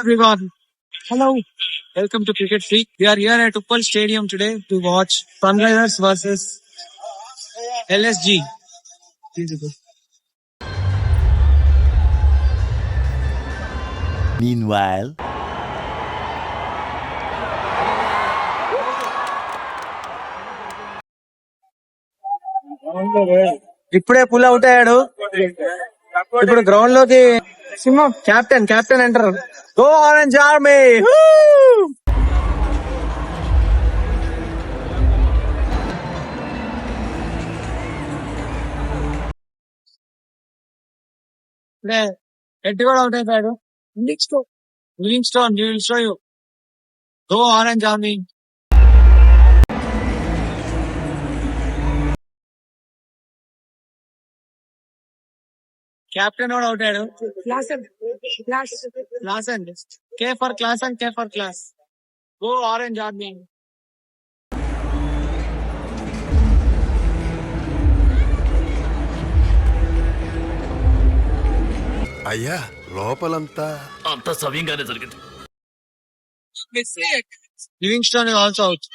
everyone. Hello. Welcome to Cricket Freak. We are here at Uppal Stadium today to watch Sunrisers versus LSG. Meanwhile, ఇప్పుడే pull out అయ్యాడు. ఇప్పుడు ground లోకి సింహం captain enter. Go orange army. ఎట్టి కూడా out అయిపోయాడు. Livingstone will show you. Go orange army. Captain కూడా out అయ్యాడు. Klaasen K for class. Go orange army. అయ్యా లోపలంతా అంత సవ్యంగానే జరిగింది. Livingstone also out.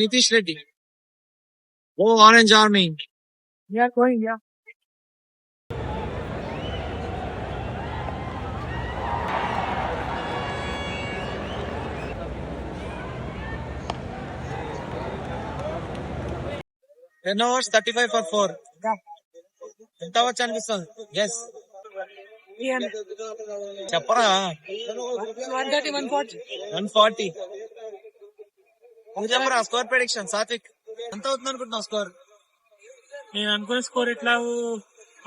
Nitish Reddy. Go orange army. Ten overs 35 for 4. ఎంత వచ్చి అనిపిస్తుంది? ఎస్ చెప్పరా. 140. చెప్పరా స్కోర్ ప్రెడిక్షన్. సాత్విక్ ఎంత అవుతుంది అనుకుంటున్నావు స్కోర్? నేను అనుకున్న స్కోర్ ఎట్లా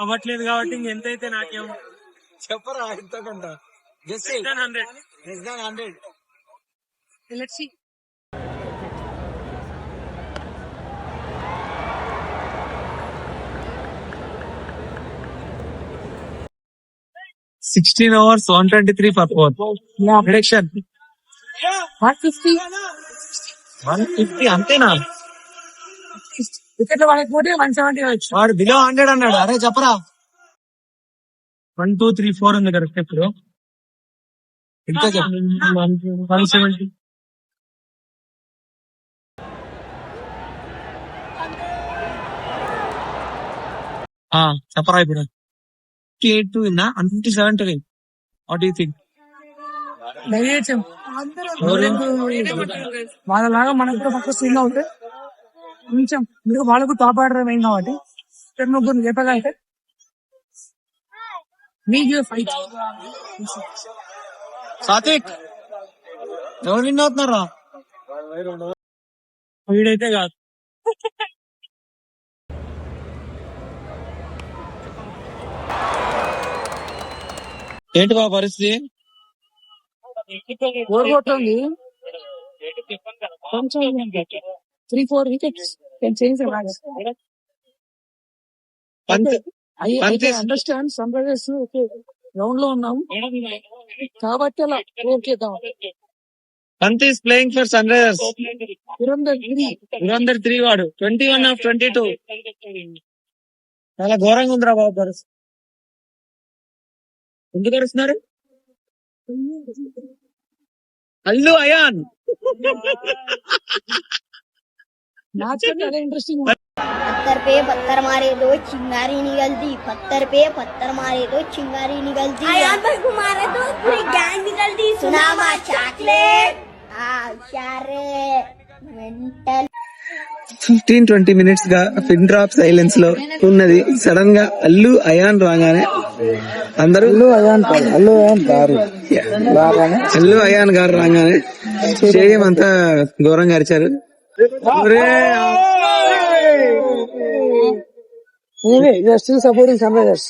అవ్వట్లేదు కాబట్టి ఎంతైతే నాకేం చెప్పరా ఎంతకంట. Just 100. 100. Let's see. Sixteen overs, 123 for 4. Yeah. Prediction 150. 150 అంతేనా? వికెట్ వాళ్ళకి పోతే 170 వచ్చు. వాడు బిలో 100 అన్నాడు. అరే చెప్పరా. 1 2 3 4 ఉంది కరెక్ట్. ఇప్పుడు ఇంకా చెప్పు. 170. చెప్పరా ఇప్పుడు. 58 to win, 157 to win. What do you think? వాళ్ళలాగా మనకు కూడా ఫస్ట్ సీన్ ఉంటే కొంచెం మీరు వాళ్ళకు టాప్ ఆర్డర్ అయింది కాబట్టి ముగ్గురు చెప్పగలిగితే మీకు ఫైట్. సాత్విక్ ఎవరు విన్ అవుతున్నారా? వీడైతే కాదు. ఏంటి బా పరిస్థితి? ఓడిపోతుంది. కొంచెం 3-4 wickets can change the match. Understand Sunrisers ground లో ఉన్నాం కాబట్టి అలా ఓకేద్దాం. Pant is playing for Sunrisers. Dhurandhar 3 వాడు 21 of 22. చాలా ఘోరంగా ఉందిరా బాబు పరిస్థితి. ఎందుకు అరుస్తున్నారు? అల్లు అయాన్ ఇంట్రెస్టింగ్. पत्थर पे पत्थर मारे तो चिंगारी निकलती. पत्थर पे पत्थर मारे तो चिंगारी निकलती. अयान भाई को मारे तो पूरी गैंग निकलती. सुनामा चॉकलेट. मेंटल 15-20 minutes గా పిన్ డ్రాప్ సైలెన్స్ లో ఉన్నది. సడన్ గా అల్లు అయాన్ రాగానే అందరూ అల్లు అయాన్ గారు రాగానే స్టేడియం అంతా ఘోరంగా అరిచారు. Supporting sun Risers.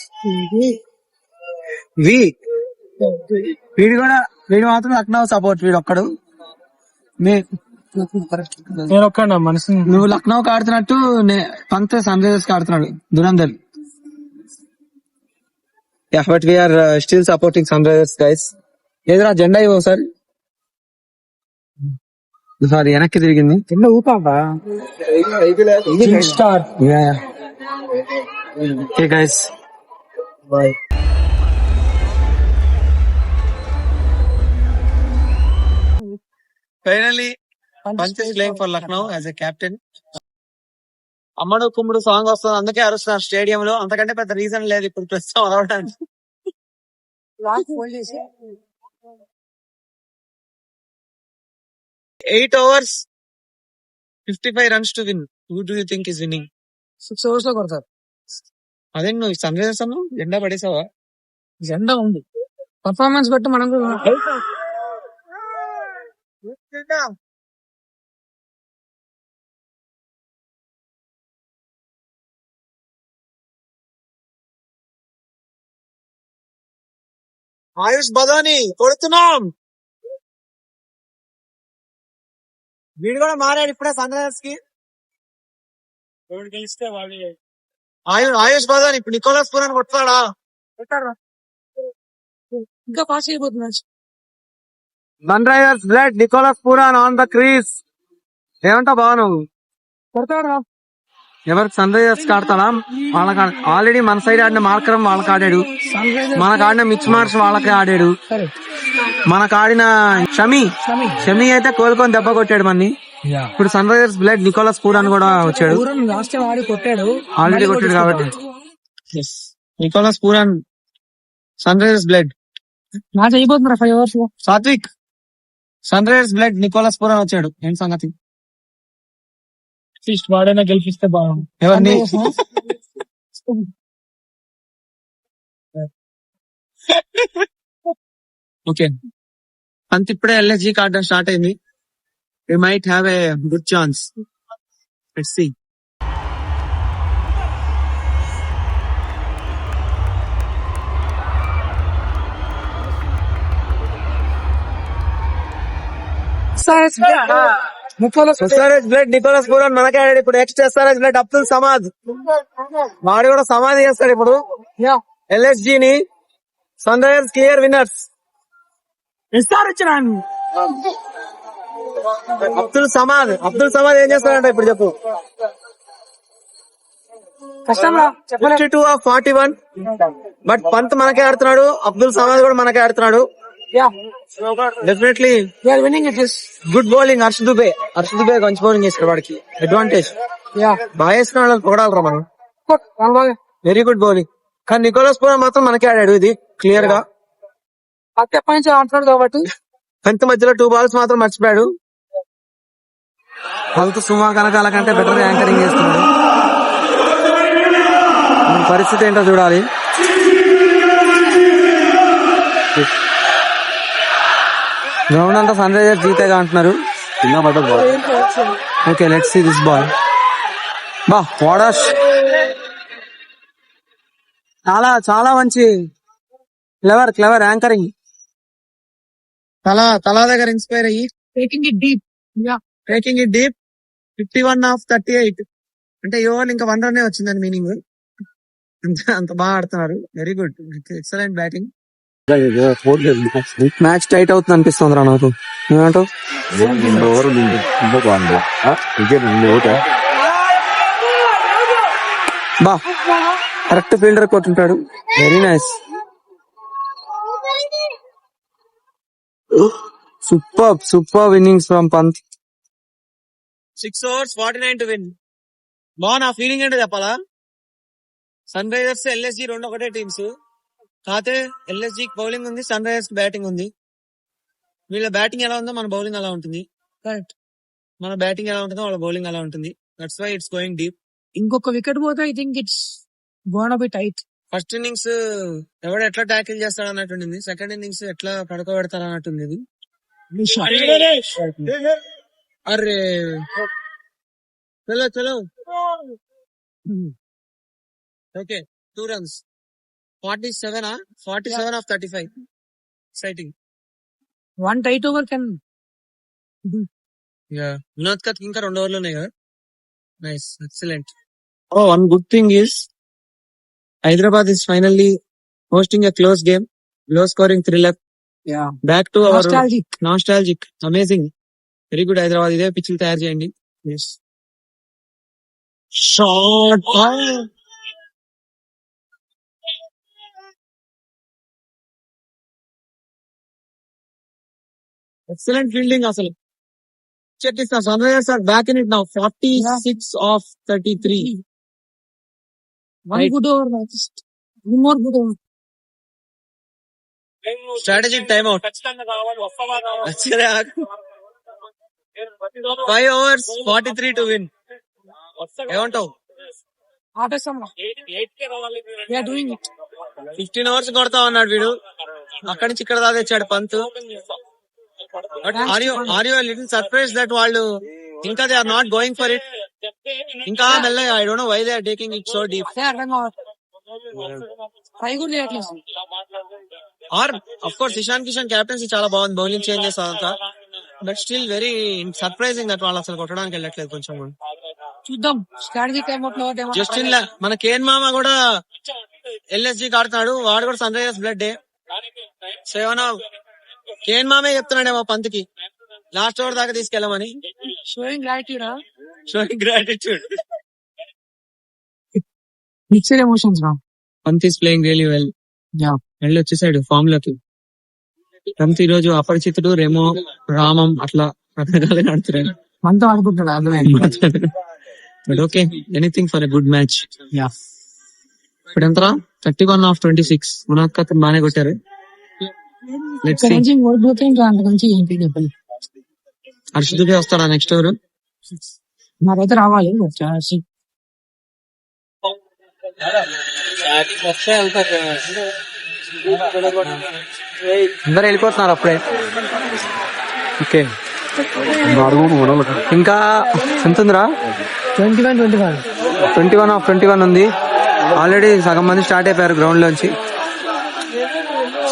వీడు మాత్రం లక్నో సపోర్ట్. వీడు ఒక్కడు. నేను ఒక్కడా మనసు. నువ్వు లక్నోకి ఆడుతున్నట్టు పంత్ సన్ రైజర్స్ కి ఆడుతున్నాడు. Dhurandhar. But we're still supporting Sunrisers guys. ఏదైనా జెండా ఇవ్వ ఒకసారి. సారీ వెనక్కి తిరిగింది. చిన్న ఊపా star. Okay guys bye. Finally Pant is playing for Lucknow as a captain. అమ్మడు కుమ్ముడు సాంగ్ వస్తుంది, అందుకే అరుస్తున్నారు స్టేడియం లో. అంతకంటే పెద్ద రీజన్ లేదు ఇప్పుడు ప్రస్తుతం అరవడానికి. లాస్ట్ హోల్డ్ చేసి 8 overs 55 runs to win. Who do you think is winning? 6 overs లో కొడతారు. అదే నువ్వు సన్ రైజర్స్ అను జెండా పడేసావా? జెండా ఉంది, పర్ఫార్మెన్స్ బట్టి మనం కూడా ఆయుష్ బదాని కొడుతున్నాం. వీడు కూడా మారాడు ఇప్పుడే సన్ రైజర్స్ కి. గెలిస్తే వాళ్ళు ఆయుష్ బదాని ఇప్పుడు నికోలస్ పూరన్ కొడతాడా? పెట్టారు. ఇంకా పాస్ అయిపోతున్నారు. Sunrisers blood Nicholas Pooran on the crease. ఏమంటా బాగా నువ్వు కొడతాడు. ఎవరికి సన్ రైజర్స్ ఆడతాడా? వాళ్ళకి ఆల్రెడీ మన సైడ్ ఆడిన మార్కరం వాళ్ళకి ఆడాడు, మనకు ఆడిన మిచ్ మార్చ్ వాళ్ళకి ఆడాడు, మనకు ఆడిన షమి అయితే కోలుకొని దెబ్బ కొట్టాడు మన్ని. ఇప్పుడు Sunrisers blood Nicholas Pooran కూడా వచ్చాడు, లాస్ట్ టైం ఆడి కొట్టాడు, ఆల్రెడీ కొట్టాడు కాబట్టి. Nicholas Pooran Sunrisers blood match అయిపోతున్నారు 5 overs లో. Satvik Sunrisers blood Nicholas Pooran వచ్చాడు, ఏంటి సంగతి? అట్లీస్ట్ వాడైనా గెలిపిస్తే బాగుంది. ఎవరిని? ఓకే, అంత ఇప్పుడే ఎల్ఎస్జీ ఆడడం స్టార్ట్ అయింది. We might have a good chance. Let's see. SRH blood Nicholas Pooran మనకే ఆడాడు. ఇప్పుడు next SRH blood Abdul Samad, వాడు కూడా సమాధి చేస్తాడు ఇప్పుడు ఎల్ఎస్జీ ని. Sunrisers clear winners. Abdul Samad ఏం చేస్తాడంట ఇప్పుడు చెప్పు? కష్టంగా 52 of 41, బట్ పంత్ మనకే ఆడుతున్నాడు, అబ్దుల్ సమాద్ కూడా మనకే ఆడుతున్నాడు. Definitely winning it is good bowling. Harsh Dubey మంచి బౌలింగ్ చేస్తాడు, వాడికి అడ్వాంటేజ్. బాగా వేసిన వాళ్ళని పొగడాలరా మనం. Very good bowling. కానీ నికోలస్ పూరన్ మాత్రం మనకే ఆడాడు, ఇది క్లియర్ గా. ఎప్పటి నుంచి ఆడుతున్నాడు కాబట్టి పంత్ మధ్యలో 2 balls మాత్రం మర్చిపోయాడు. హల్త్ సుమా కనకాల కంటే బెటర్ యాంకరింగ్ చేస్తున్నాడు. పరిస్థితి ఏంటో చూడాలి. గ్రౌండ్ అంతా సన్ రైజర్స్ జీతేగా అంటున్నారు. Okay, let's see this ball. బా వాడాష్, చాలా చాలా మంచి క్లెవర్ యాంకరింగ్. తలా దగ్గర ఇన్స్పైర్ అయ్యి టేకింగ్ ఇట్ డీప్. 51 of 38 అంటే ఈ ఓవర్ ఇంకా 1 run వచ్చిందని మీనింగ్. అంత బాగా ఆడుతున్నారు. Very good, excellent batting. Match tight అవుతుంది అనిపిస్తుంది రా నాకు. ఏమంటావు? బా కరెక్ట్ ఫీల్డర్ కొట్టుంటాడు. Very nice, super innings from Pant. 6 overs 49 to win. బాగున్నా ఫీలింగ్ ఏంటో చెప్పాలా? సన్ రైజర్స్ ఎల్ఎస్జీ రెండు ఒకటే టీమ్స్, కాకపోతే ఎల్ఎస్జీ బౌలింగ్ ఉంది, సన్ రైజర్స్ బ్యాటింగ్ ఉంది. వీళ్ళ బ్యాటింగ్ ఎలా ఉందో మన బౌలింగ్ అలా ఉంటుంది. మన బ్యాటింగ్ ఎలా ఉంటుందో వాళ్ళ బౌలింగ్ అలా ఉంటుంది. That's why it's going deep. ఇంకొక వికెట్ పోతే I think it's gonna be tight. First innings ఎవడు ఎట్లా ట్యాకిల్ చేస్తాడు అన్నట్టుండింది, సెకండ్ ఇన్నింగ్స్ ఎట్లా పడుకోబెడతారు అన్నట్టుంది. ఇది అరే చలో okay, 2 runs 47 of 35. Exciting. One tight over can వినోద్ కత్ ఇంకా 2 overs ఉన్నాయి కదా. Nice, excellent. One good thing is Hyderabad is finally hosting a close game, low scoring thriller. Back to our nostalgic. Amazing. Very good Hyderabad. ఇదే పిచ్లు తయారు చేయండి. Yes. Shot. Excellent fielding అసలు. check this now. Sunrisers are back in it now. 46 of 33. One Right. good over. One more good over. Strategic timeout. 5 overs, 43 to win. ఏమంటావు? ఆపేస్తాం. We are doing it. 15 overs కొడతా ఉన్నాడు వీడు. అక్కడి నుంచి ఇక్కడ దాకా తెచ్చాడు Pant. But are you a little surprised that వాళ్ళు ఇంకా they are not going for it? ఇంకా మెల్లగా I don't know why they are taking it so deep. అదే అర్థం కావాలి. ట్రై కూడా చేయట్లేదు. Or of course Ishan Kishan captaincy చాలా బాగుంది, బౌలింగ్ చేంజెస్ అదంతా. But still very surprising that వాళ్ళు అసలు కొట్టడానికి వెళ్ళట్లేదు కొంచెం. చూద్దాం స్ట్రాటజీ టైం అవుట్ లో జస్ట్ ఇన్ మన కేన్ మామ కూడా ఎల్ఎస్జి ఆడుతున్నాడు, వాడు కూడా సన్ రైజర్స్ బ్లడ్. సో ఏమన్నా కేన్ మామే చెప్తున్నాడేమో పంత్కి లాస్ట్ ఓవర్ దాకా తీసుకెళ్ళమని. Showing gratitude. Showing gratitude. Mixed emotions రా. Pant is playing really well. Yeah వెళ్ళి వచ్చేసాడు ఫామ్ లోకి. పంత్ ఈ రోజు అపరిచితుడు, రెమో, రామం అట్లా రకరకాలుగా ఆడుతున్నాడు. మనతో ఆడుకుంటాడు అర్థమైంది. But okay, anything for a good match. Yeah ఇప్పుడు ఎంతరా? 31 of 26. మునాద్ ఖాన్ బాగానే కొట్టారు. లెట్స్ ఇక్కడ సీ. నుంచి ఓడిపోతే ఇంకా అంత నుంచి ఏంటి చెప్పాలి. హర్ష్ దుబే వస్తాడా నెక్స్ట్ ఓవర్? నాకైతే రావాలి. అందరు వెళ్ళిపోతున్నారు అప్పుడే. ఓకే, ఇంకా ఎంత ఉందిరా? 21 of 21 ఉంది. ఆల్రెడీ సగం మంది స్టార్ట్ అయిపోయారు గ్రౌండ్ లోంచి.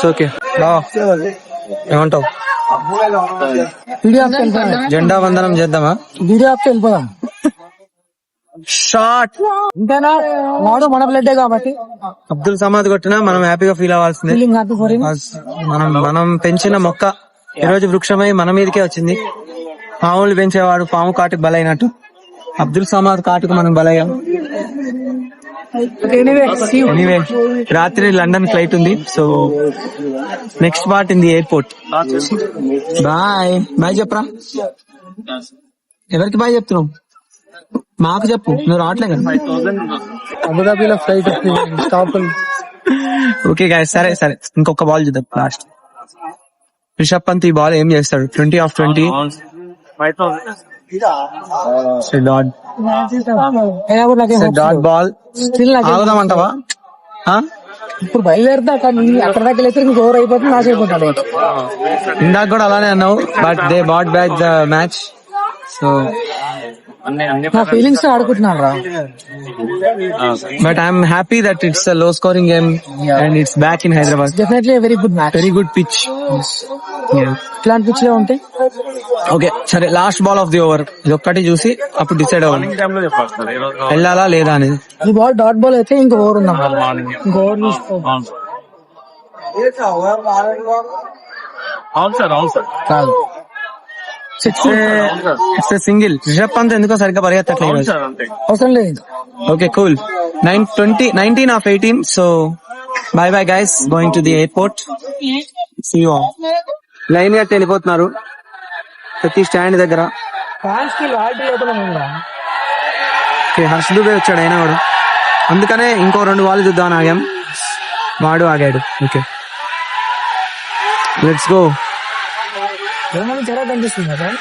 ఓకే, ఏమంటావు? జెండా వందనం చేద్దామా? వీడియో ఆప్కి వెళ్ళిపోదాం. షాట్ ఇంతేనా? వాడు మన బ్లడ్ కాబట్టి అబ్దుల్ సమాద్ కొట్టినా మనం హ్యాపీగా ఫీల్ అవ్వాల్సిందే. Feeling happy for him. మనం పెంచిన మొక్క ఈ రోజు వృక్షమై మన మీదకే వచ్చింది. పాములు పెంచేవాడు పాము కాటుకు బలైనట్టు అబ్దుల్ సమాద్ కాటుకు మనం బలయ్యాం. ఎనీవే, రాత్రి లండన్ ఫ్లైట్ ఉంది. So next part in the airport. Bye bye చెప్పరా. ఎవరికి బాయ్ చెప్తున్నావు? మాకు చెప్పు, నువ్వు రావట్లే కదా. అబుదాబిలో ఫ్లైట్ స్టాప్. ఓకే గాయస్, సరే సరే, ఇంకొక బాల్ చూద్దాం లాస్ట్. రిషబ్ పంత్ ఈ బాల్ ఏం చేస్తాడు? 20 of 20. Dot ball. ఆగుదామంటావా? ఇప్పుడు బయలుదేరుతా కానీ అక్కడ దగ్గర వెళ్తే ఇంక ఓవర్ అయిపోతుంది, మ్యాచ్ అయిపోతాడు. ఇందాక కూడా అలానే అన్నావు, but they bat back the match. So నా ఫీలింగ్స్ తో ఆడుకుంటున్నాను రా. But I'm happy that it's a low scoring game and it's back in Hyderabad. Definitely very good match. Very good pitch. ఇట్లాంటి పిచ్ లో ఉంటే ఓకే సరే, last ball of the over ఇది ఒక్కటి చూసి అప్పుడు డిసైడ్ అవ్వాలి వెళ్ళాలా లేదా అనేది. ఈ బాల్ డాట్ బాల్ అయితే ఇంకో ఓవర్ ఉందా? ఇంకో ఓవర్ తీసుకో. కాదు, ఇట్స్ సింగిల్. రిషబ్ పంత్ ఎందుకో సరిగ్గా పరిగెత్తట్లేదు. అవసరం లేదు. Okay cool. 19 of 18. So bye bye guys, going to the airport. See you all. Line గా వెళ్ళిపోతున్నారు ప్రతి స్టాండ్ దగ్గర. ఫ్యాన్స్ కి లాయల్టీ లేకుండా ఉందా? ఓకే, హర్ష్ దుబే వచ్చాడు అయినా వాడు, అందుకనే ఇంకో 2 బాల్ చూద్దామని ఆగాం. వాడు ఆగాడు. Okay let's go. ఏమైనా చెరా కనిపిస్తుంది సార్.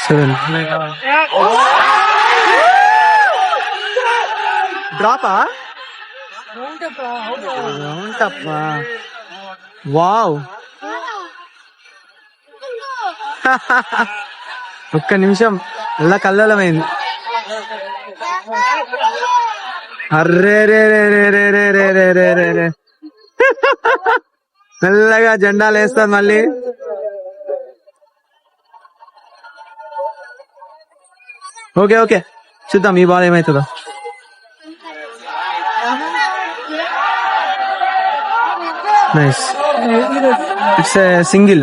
సరే డ్రాపా? వావ్, ఒక్క నిమిషం అలా కల్లలమైంది. అర్రే రే రే రే రే రే రే రే రే రే రే. మెల్లగా జెండాలు వేస్తారు మళ్ళీ. ఓకే ఓకే, చూద్దాం ఈ బాల్ ఏమైతుందో. Nice, it's a single.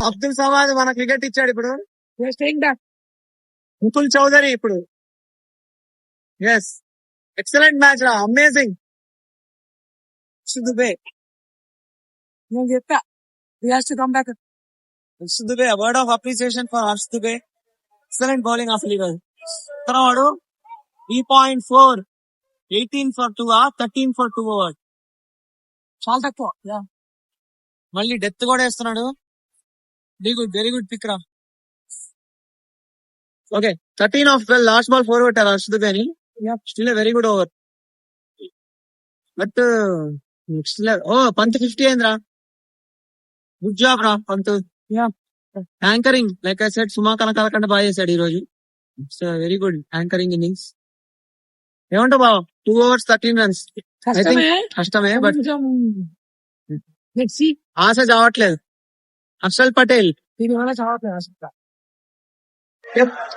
Abdul Samad మన క్రికెట్ ఇచ్చాడు ఇప్పుడు. ముకుల్ చౌదరి ఇప్పుడు Yes. Excellent match రా. Amazing. Dubey. నేను చెప్పా he has to come back. Dubey, a word of appreciation for Harsh Dubey. Excellent bowling అసలు ఈరోజు. తర్వాత 3.4, 18 for 2, 13 for 2 over. చాలా తక్కువ. Yeah. మళ్ళీ డెత్ కూడా వేస్తున్నాడు. వెరీ గుడ్ పిక్ రా. ఓకే 13 of 12, లాస్ట్ బాల్ 4 కొట్టారు హర్ష్ దుబే అని. Yeah. Still very good over. But next Pant 50 అయిందిరా. గుడ్ జాబ్ రా Pant. Yeah. Anchoring like I said Suma కనకాలకండ బాగా చేశాడు ఈ రోజు. It's very good anchoring innings. ఏమంటావు బావ? 2 overs 13 runs. కష్టమే. కష్టమే బట్ కొంచెం let's see. ఆశ చావట్లేదు. హర్షల్ పటేల్ దీని వల్ల చాలా అసలు.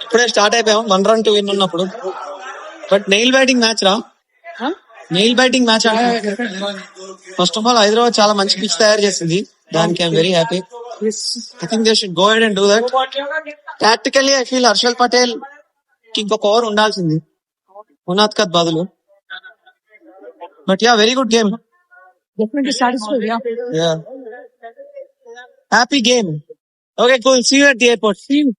ఇప్పుడే స్టార్ట్ అయిపోయాం 1 run to win ఉన్నప్పుడు. బట్ నెయిల్ బ్యాటింగ్ మ్యాచ్ రా. Nail batting match. First of all Hyderabad చాలా మంచి పిచ్ తయారు చేసింది. దానికి I'm very happy. I think they should go ahead and do that. Tactically I feel Harshal Patel కి ఇంకొక ఓవర్ ఉండాల్సింది ఉనాద్కత్ బదులు. But yeah very good game. Definitely satisfied. Yeah. Happy game. Okay cool. See you at the airport. See you.